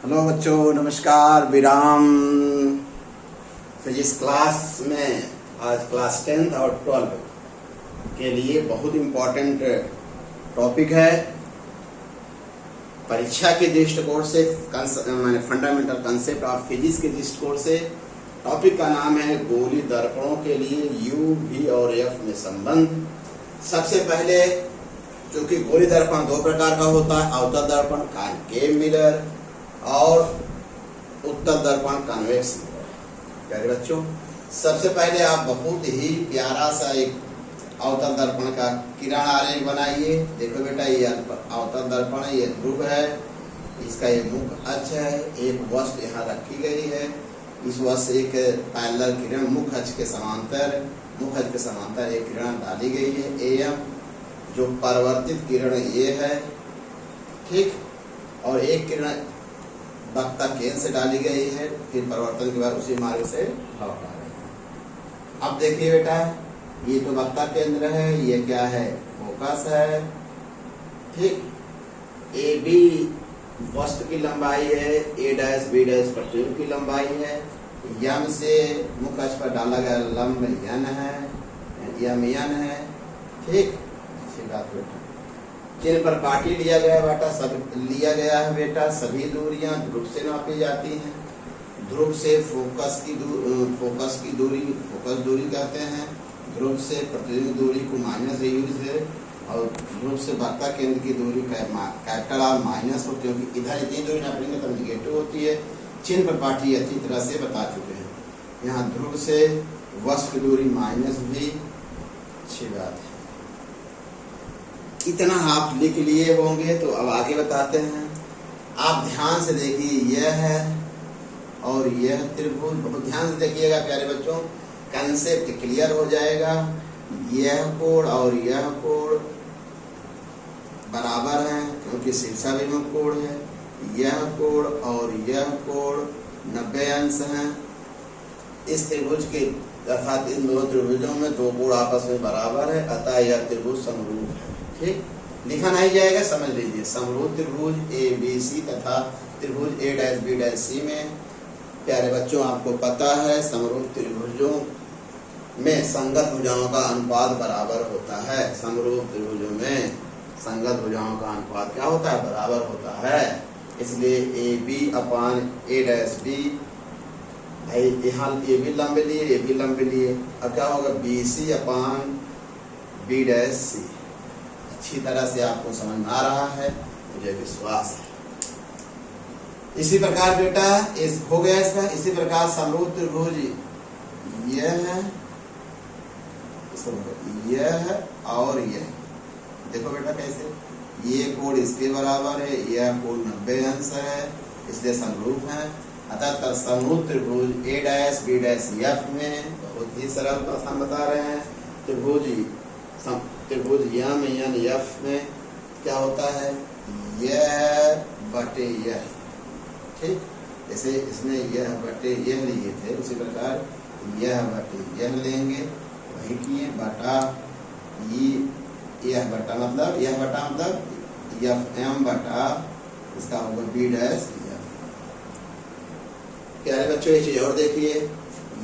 Hello बच्चों, नमस्कार। विराम फिजिक्स क्लास में आज क्लास 10 और 12 के लिए बहुत इम्पोर्टेंट टॉपिक है। परीक्षा के दृष्टिकोण से माने फंडामेंटल कंसेप्ट ऑफ फिजिक्स के दृष्टिकोण से टॉपिक का नाम है गोली दर्पणों के लिए यू वी और एफ में संबंध। सबसे पहले चूंकि गोली दर्पण दो प्रकार का होता है, अवतल दर्पण कॉनकेव मिरर और उत्तल दर्पण कन्वेक्स मिरर। प्यारे बच्चों, सबसे पहले आप बहुत ही प्यारा सा एक अवतल दर्पण का किरण आरेख बनाइए। देखो बेटा, ये अवतल दर्पण है, ये ध्रुव है, इसका ये मुख्य अक्ष है, एक वस्तु यहाँ रखी गई है, इस वस्तु से एक पैरेलल किरण मुख्य अक्ष के समांतर एक किरण डाली गई है एएम, जो परिवर्तित किरण ये है, ठीक, और एक किरण वक्ता केंद्र से डाली गई है, फिर परिवर्तन के बाद उसी मार्ग से लौट आ रही है। अब देखिए बेटा, ये तो वक्ता केंद्र है, ये क्या है, फोकस है, ठीक। ए बी वस्तु की लंबाई है, ए डैश बी डैश प्रतिबिंब की लंबाई है, यम से मुख्य अक्ष पर डाला गया लंब यन है, यम यन है, ठीक। अच्छी बात बेटा, चिन्ह पर काटी लिया गया बेटा, है बेटा। सभी दूरियां ध्रुव से नापी जाती हैं। ध्रुव से फोकस दूरी कहते हैं, ध्रुव से प्रतिबिंब दूरी को माइनस यू से, और ध्रुव से वक्ता केंद्र की दूरी कैपिटल आर माइनस हो, क्योंकि इधर इतनी दूरी नापेंगे तो निगेटिव होती है। चिन्ह पर पाठी अच्छी तरह से बता चुके हैं। यहाँ ध्रुव से वस्तु की दूरी माइनस भी, अच्छी बात है। इतना आप लिख लिए होंगे, तो अब आगे बताते हैं। आप ध्यान से देखिए, यह है और यह त्रिभुज, बहुत ध्यान से देखिएगा प्यारे बच्चों, कंसेप्ट क्लियर हो जाएगा। यह कोण और यह कोण बराबर है, क्योंकि शीर्षाभिमुख कोण है। यह कोण और यह कोण 90 अंश है। इस त्रिभुज के अर्थात इन दो त्रिभुजों में दो कोण आपस में बराबर है, अतः यह त्रिभुज समरूप है, ठीक। लिखा नहीं जाएगा, समझ लीजिए। समरूप त्रिभुज ए बी सी तथा त्रिभुज ए डैश बी डैश सी में, प्यारे बच्चों आपको पता है, समरूप त्रिभुजों में संगत भुजाओं का अनुपात बराबर होता है। समरूप त्रिभुजों में संगत भुजाओं का अनुपात क्या होता है, बराबर होता है। इसलिए A B upon A dash B, भाई यहाँ ए बी लंबे लिए, ए बी लंबे लिए, अब क्या होगा, बी सी अपान बी डैश सी। अच्छी तरह से आपको समझ में आ रहा है, मुझे विश्वास है। इसी प्रकार बेटा इस हो गया इसका। इसी प्रकार समरूप त्रिभुज यह है, यह और यह, देखो बेटा कैसे, ये कोण इसके बराबर है, यह कोण 90 अंश है, इसलिए समरूप है। अतः समरूप त्रिभुज ए डैश बी डैश एफ में, बहुत ही सरल बात हम बता रहे हैं, त्रिभुज यम एन एफ में क्या होता है, यह बटे यह, ठीक। जैसे इसमें यह बटे यह लिए थे, उसी प्रकार यह बटे यह लेंगे, वही किए, बटा यह बटा मतलब एफ एम बटा इसका होगा बी डैश एफ। प्यारे बच्चों, ये चीज और देखिए,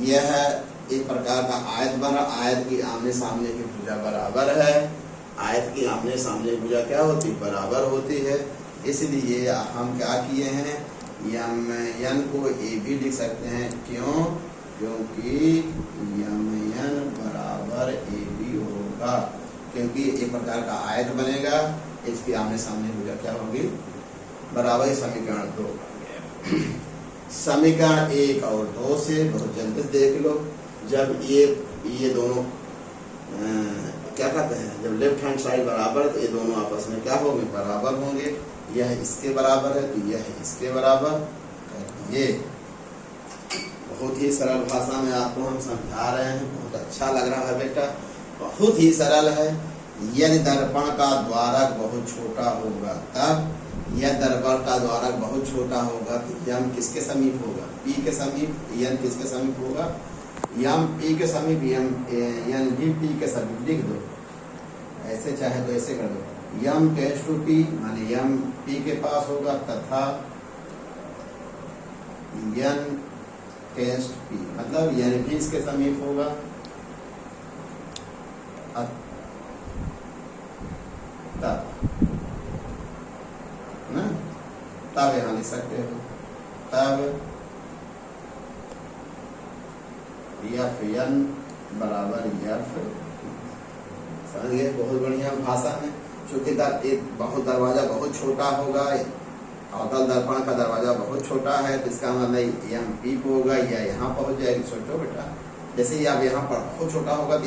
यह एक प्रकार का आयत बना, आयत की आमने सामने की भुजा बराबर है। आयत की आमने सामने की भुजा क्या होती, बराबर होती है। इसलिए हम क्या किए हैं, यम एन को ए बी लिख सकते हैं। क्यों, क्योंकि यम एन बराबर ए बी होगा, क्योंकि एक प्रकार का आयत बनेगा, इसकी आमने सामने भुजा क्या होगी, बराबर। समीकरण 2 समीकरण 1 और 2 से बहुत जल्दी से देख लो। जब ये दोनों क्या कहते हैं, जब लेफ्ट हैंड साइड बराबर है तो ये दोनों आपस में क्या होंगे, बराबर होंगे। यह इसके बराबर है तो यह इसके बराबर। ये बहुत ही सरल भाषा में आपको हम समझा रहे हैं, बहुत अच्छा लग रहा है बेटा, बहुत ही सरल है। यदि दर्पण का द्वारक बहुत छोटा होगा, तब यह दर्पण का द्वारक बहुत छोटा होगा तो यम किसके समीप होगा, पी के समीप। यम किसके समीप होगा, यम पी के समीप, यम भी पी के समीप। लिख दो, ऐसे चाहे तो ऐसे कर दो, यम टेंड्स टू पी, माने यम पी के पास होगा, तथा n टेंस p, मतलब n भी इसके समीप होगा तब ना, तब यहाँ लिख सकते हो, तब एफ एन बराबर एफ। समझ गए? बहुत बढ़िया भाषा में, चूंकि बहुत दरवाजा बहुत छोटा होगा, अवतल दर्पण का दरवाजा बहुत छोटा है, तो इसका मतलब एम पी होगा या यहाँ पहुंच जाएगी। सोचो बेटा, जैसे ही आप यहाँ पर बहुत छोटा होगा तो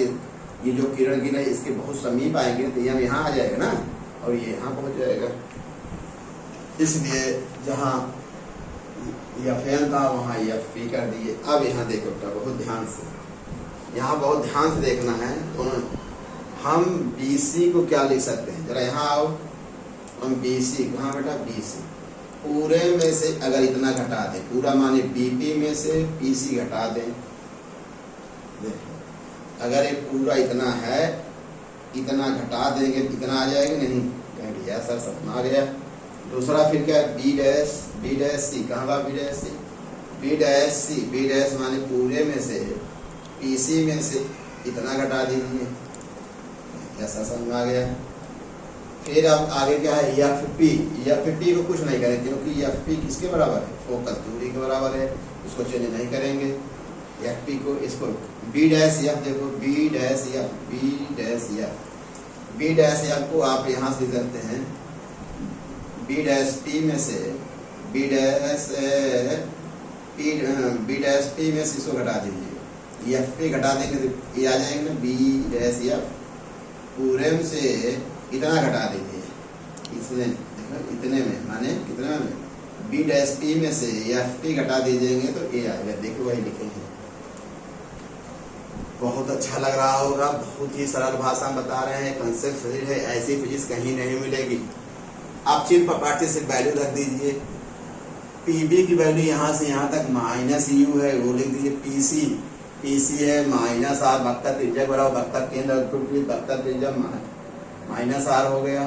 ये जो किरण गिरे इसके बहुत समीप आएंगे, तो एम यहाँ आ जाएगा ना, और ये यहाँ पहुंच जाएगा। इसलिए जहाँ एफ एन था वहाँ एफ पी कर दिए। अब यहाँ देखो बेटा, बहुत ध्यान से, यहाँ बहुत ध्यान से देखना है। दोनों हम BC को क्या लिख सकते हैं, जरा यहाँ आओ। हम BC, कहाँ बेटा, BC पूरे में से अगर इतना घटा दें, पूरा माने BP में से PC घटा दें, देखो अगर ये पूरा इतना है, इतना घटा देंगे इतना आ जाएगा, नहीं कह दिया सर सपना आ गया। दूसरा फिर क्या, B डैश C, कहाँ बा B dash C, B dash C, B dash माने पूरे में से PC में से इतना घटा दीजिए, ऐसा समझ आ गया। फिर अब आगे क्या है, एफ पी को कुछ नहीं करेंगे, क्योंकि एफ पी किसके बराबर है, फोकस दूरी के बराबर है, उसको चेंज नहीं करेंगे। एफ पी को, इसको बी डैश एफ, देखो बी डैश एफ को आप यहाँ से करते हैं, बी डैश पी में से बी डैश पी में से इसको घटा दीजिए, एफ पी घटा देंगे तो ये आ जाएंगे ना, बी डैश एफ पूरे में से इतना घटा दीजिए, इसमें देखो इतने में माने कितने में, बी डैश पी में से एफ पी घटा दीजिएंगे तो ए आएगा। देखो वही लिखेंगे। बहुत अच्छा लग रहा होगा, बहुत ही सरल भाषा में बता रहे हैं, कंसेप्ट सही है, ऐसी फिजिक्स कहीं नहीं मिलेगी। आप चिन्ह पर पार्टिसिप वैल्यू रख दीजिए, पीबी की वैल्यू यहाँ से यहाँ तक माइनस यू है, वो लिख दीजिए। पीसी है माइनस आर, वक्र त्रिज्या बराबर वक्र केंद्र, वक्र त्रिज्या माइनस आर हो गया,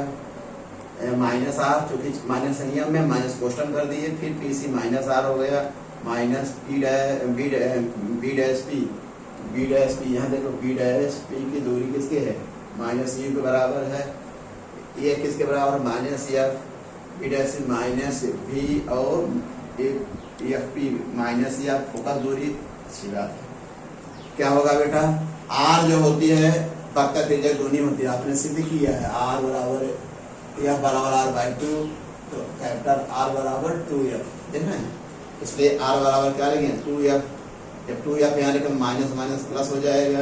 माइनस आर, चूंकि माइनस संयम में माइनस कोष्टक कर दिए, फिर पीसी माइनस आर हो गया, माइनस बी डैश पी, यहाँ देखो बी डैश पी की दूरी किसके है, माइनस यू के बराबर है, ये किसके बराबर, minus F, B dash minus V और F P minus F, focus दूरी। अच्छी बात है। क्या होगा बेटा, आर जो होती है वक्र त्रिज्या दूनी होती है, आपने सिद्ध किया है, आर बराबर एफ बराबर आर बाई 2, तो कैपिटल आर बराबर 2f, देख रहे हैं, इसलिए आर बराबर क्या लेंगे 2f, जब 2f यहाँ लेकर माइनस माइनस प्लस हो जाएगा,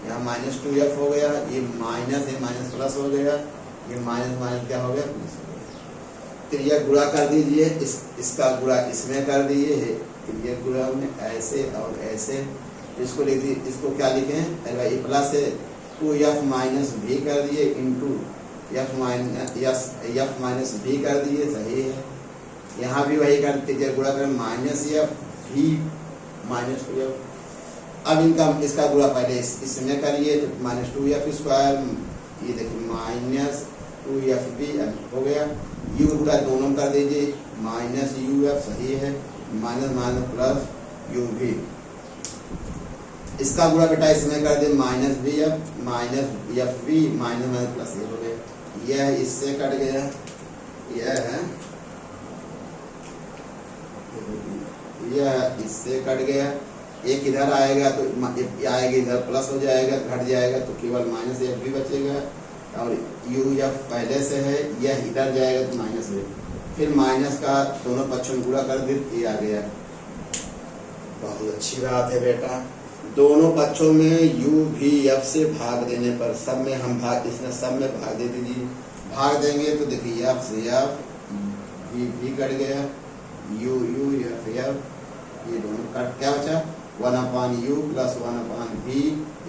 यहाँ माइनस 2f हो गया, ये माइनस प्लस हो गया, ये माइनस क्या हो गया, प्लस हो गया। त्रिज्या गुणा कर दीजिए, इसका गुणा इसमें कर दिए, त्रिज्या गुणा में ऐसे और ऐसे, इसको लिख दिए, इसको क्या लिखें, अरे प्लस है 2f माइनस भी कर दिए इंटू एफ माइनस भी कर दिए, सही है। यहाँ भी वही कर दीजिए, गुणा करें माइनस एफ भी माइनस 2f। अब इनका इसका गुणा पहले इसमें करिए, तो माइनस 2f स्क्वायर, ये देखिए माइनस 2f भी हो गया, यू गुणा दोनों कर दीजिए, माइनस uf, सही है, माइनस माइनस प्लस यू भी, इसका गुणा बेटा इसमें कर दे, minus B F minus F B minus minus plus ये हो गया, यह इससे कट गया, यह है, यह इससे कट गया, एक इधर आएगा तो आएगा इधर प्लस हो जाएगा, घट जाएगा तो केवल माइनस एफ भी बचेगा, और यू एफ पहले से है, यह इधर जाएगा तो माइनस है, फिर माइनस का दोनों पक्षों में गुणा कर दे, ये आ गया। बहुत अच्छी बात है बेटा, दोनों पक्षों में यू भी एफ से भाग देने पर, सब में हम भाग, इसमें सब में भाग दे दीजिए, भाग देंगे तो देखिए एफ से एफ भी कट गया, यू एफ एफ, ये दोनों कट, क्या बचा 1/u plus 1/v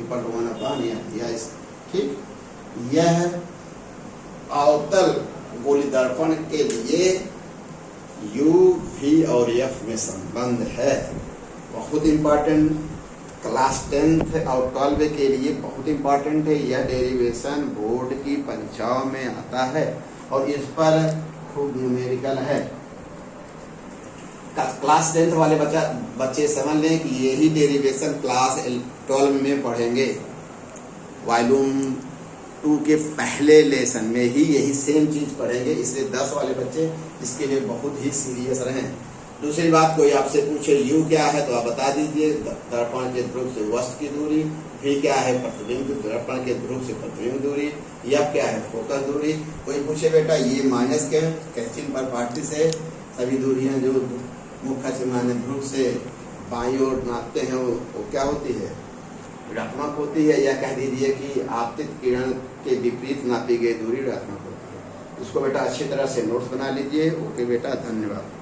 equal to 1/f, ठीक। यह अवतल गोली दर्पण के लिए यू भी और एफ में संबंध है, बहुत इम्पोर्टेंट, क्लास 10th और 12 के लिए बहुत इम्पोर्टेंट है। यह डेरिवेशन बोर्ड की परीक्षाओं में आता है और इस पर खूब न्यूमेरिकल है। क्लास 10th वाले बच्चे समझ लें कि यही डेरिवेशन क्लास 12 में पढ़ेंगे। वॉल्यूम 2 के पहले लेसन में ही यही सेम चीज पढ़ेंगे, इसलिए 10 वाले बच्चे इसके लिए बहुत ही सीरियस रहें। दूसरी बात, कोई आपसे पूछे यू क्या है तो आप बता दीजिए, दर्पण के ध्रुव से वस्तु की दूरी। वी क्या है, प्रतिबिंब दर्पण के ध्रुव से प्रतिबिंब दूरी। एफ क्या है, फोकस दूरी। कोई पूछे बेटा ये माइनस के कैचिंग पर पार्टी से सभी दूरियां जो मुख्य से माने ध्रुव से बाईं ओर नापते हैं वो क्या होती है, ऋणात्मक होती है, या कह दीजिए कि आपतित किरण के विपरीत नापी गई दूरी ऋणात्मक होती है। इसको बेटा अच्छी तरह से नोट्स बना लीजिए। ओके बेटा, धन्यवाद।